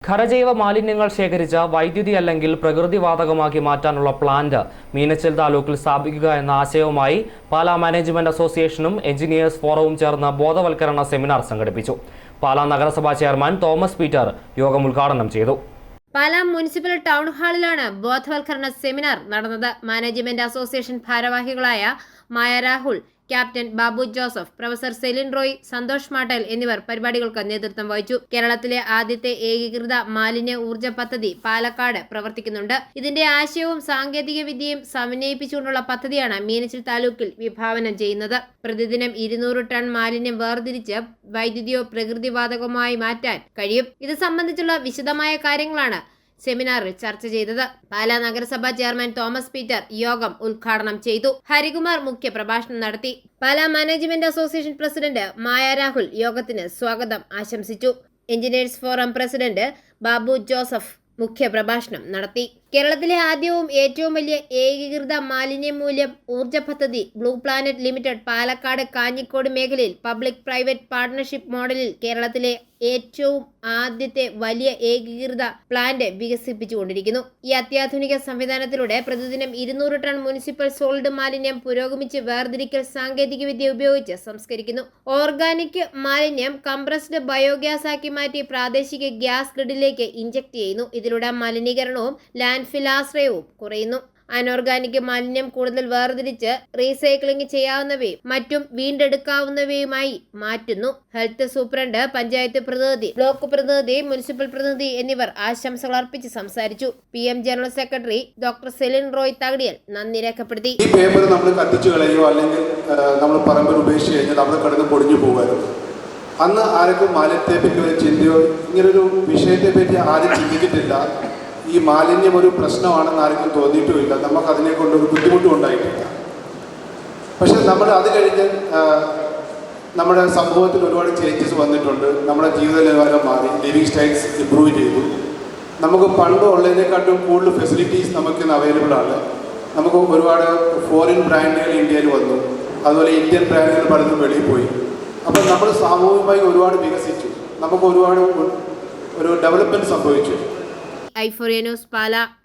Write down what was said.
ഖരജൈവ മാലിന്യങ്ങൾ ശേഖരിച്ച വൈദ്യുതി അല്ലെങ്കിൽ പ്രകൃതിവാതകമാക്കി മാറ്റാനുള്ള പ്ലാന്റ് മീനച്ചിൽ താലൂക്കിൽ സ്ഥാപിക്കുക എന്ന ആശയവുമായി പാലാ മാനേജ്മെന്റ് അസോസിയേഷനും എഞ്ചിനീയേഴ്സ് ഫോറവും ചേർന്ന് ബോധവൽക്കരണ സെമിനാർ സംഘടിപ്പിച്ചു. പാലാ നഗരസഭാ ചെയർമാൻ തോമസ് പീറ്റർ യോഗം ഉദ്ഘാടനം ചെയ്തു. പാലാ മുനിസിപ്പൽ ടൗൺ ഹാളിലാണ് ബോധവൽക്കരണ സെമിനാർ നടന്നത്. മാനേജ്മെന്റ് അസോസിയേഷൻ ഭാരവാഹികളായ Maya Rahul, captain Babu Joseph, professor Celine Roy, Santhosh Mattal എന്നിവർ പരിപാടികൾക്ക് നേതൃത്വം വഹിച്ചു. കേരളത്തിലെ ആദ്യത്തെ ഏകീകൃത മാലിന്യ ഊർജ്ജ പദ്ധതി പാലക്കാട് പ്രവർത്തിക്കുന്നുണ്ട്. ഇതിന്റെ ആശയവും സാങ്കേതിക വിദ്യയും സമന്വയിപ്പിച്ചുകൊണ്ടുള്ള പദ്ധതിയാണ് മീനച്ചിൽ താലൂക്കിൽ വിഭാവനം ചെയ്യുന്നത്. പ്രതിദിനം 200 ടൺ മാലിന്യം വേർതിരിച്ച് വൈദ്യുതിയോ പ്രകൃതിവാതകമായി മാറ്റാൻ കഴിയും. ഇത് സംബന്ധിച്ചുള്ള വിശദമായ കാര്യങ്ങളാണ് സെമിനാറിൽ ചർച്ച ചെയ്തത്. പാലാ നഗരസഭാ ചെയർമാൻ തോമസ് പീറ്റർ യോഗം ഉദ്ഘാടനം ചെയ്തു. ഹരികുമാർ മുഖ്യ പ്രഭാഷണം നടത്തി. പാലാ മാനേജ്മെന്റ് അസോസിയേഷൻ പ്രസിഡന്റ് മായ രാഹുൽ യോഗത്തിന് സ്വാഗതം ആശംസിച്ചു. Engineers forum president Babu Joseph മുഖ്യ പ്രഭാഷണം നടത്തി. കേരളത്തിലെ ആദ്യവും ഏറ്റവും വലിയ ഏകീകൃത മാലിന്യ മൂല്യം ഊർജ്ജ പദ്ധതി ബ്ലൂ പ്ലാനറ്റ് ലിമിറ്റഡ് പാലക്കാട് കാഞ്ഞിക്കോട് മേഖലയിൽ പബ്ലിക് പ്രൈവറ്റ് പാർട്ണർഷിപ്പ് മോഡലിൽ കേരളത്തിലെ ഏറ്റവും ആദ്യത്തെ വലിയ ഏകീകൃത പ്ലാന്റ് വികസിപ്പിച്ചുകൊണ്ടിരിക്കുന്നു. ഈ അത്യാധുനിക സംവിധാനത്തിലൂടെ പ്രതിദിനം 200 ടൺ മുനിസിപ്പൽ സോളിഡ് മാലിന്യം പുരോഗമിച്ച് വേർതിരിക്കൽ സാങ്കേതികവിദ്യ ഉപയോഗിച്ച് സംസ്കരിക്കുന്നു. ഓർഗാനിക് മാലിന്യം കംപ്രസ്ഡ് ബയോഗ്യാസ് ആക്കി മാറ്റി പ്രാദേശിക ഗ്യാസ് ഗ്രിഡിലേക്ക് ഇഞ്ചക്ട് ചെയ്യുന്നു. ഇതിലൂടെ മലിനീകരണവും ലാൻഡ്ഫിലാശ്രയവും കുറയുന്നു. അനോർഗാനിക് മാലിന്യം കൂടുതൽ വേർതിരിച്ച് റീസൈക്ലിംഗ് ചെയ്യാവുന്നവയും മറ്റും വീണ്ടെടുക്കാവുന്നവയുമായി മാറ്റുന്നു. ഹെൽത്ത് സൂപ്രണ്ട്, പഞ്ചായത്ത് പ്രതിനിധി, ബ്ലോക്ക് പ്രതിനിധി, മുനിസിപ്പൽ പ്രതിനിധി എന്നിവർ ആശംസകൾ അർപ്പിച്ച് സംസാരിച്ചു. PM general secretary doctor Celine Roy Thakadiyal നന്ദി രേഖപ്പെടുത്തി. ഈ പേപ്പർ നമ്മൾ കത്തിച്ചു കളയോ അല്ലെങ്കിൽ നമ്മൾ പറമ്പിൽ ഉപേക്ഷിച്ച് കഴിഞ്ഞാൽ നമ്മൾ കടന്ന് പൊടിഞ്ഞു പോകുമായിരുന്നു. അന്ന് ആർക്കും മാലിന്യത്തെ പറ്റി ഒരു ചിന്തയോ ഇങ്ങനൊരു വിഷയത്തെ പറ്റി ആരും ചിന്തിച്ചിട്ടില്ല. ഈ മാലിന്യം ഒരു പ്രശ്നമാണെന്ന് ആർക്കും തോന്നിയിട്ടുമില്ല. നമുക്ക് അതിനെ കൊണ്ടൊരു ബുദ്ധിമുട്ടും ഉണ്ടായിട്ടില്ല. പക്ഷെ നമ്മൾ അത് കഴിഞ്ഞ് നമ്മുടെ സമൂഹത്തിൽ ഒരുപാട് ചേഞ്ചസ് വന്നിട്ടുണ്ട്. നമ്മുടെ ജീവിത നിലവാരം മാറി, ലിവിങ് സ്റ്റൈൽസ് ഇമ്പ്രൂവ് ചെയ്തു. നമുക്ക് പണ്ട് ഉള്ളതിനെക്കാട്ടും കൂടുതൽ ഫെസിലിറ്റീസ് നമുക്കിന്ന് അവൈലബിൾ ആണ്. നമുക്ക് ഒരുപാട് ഫോറിൻ ബ്രാൻഡുകൾ ഇന്ത്യയിൽ വന്നു. അതുപോലെ ഇന്ത്യൻ ബ്രാൻഡുകൾ പലതും വെളിയിൽ പോയി. അപ്പോൾ നമ്മൾ സാമൂഹികമായി ഒരുപാട് വികസിച്ചു. നമുക്ക് ഒരുപാട് ഒരു ഡെവലപ്മെൻറ്റ് സംഭവിച്ചു. i4A News, Pala.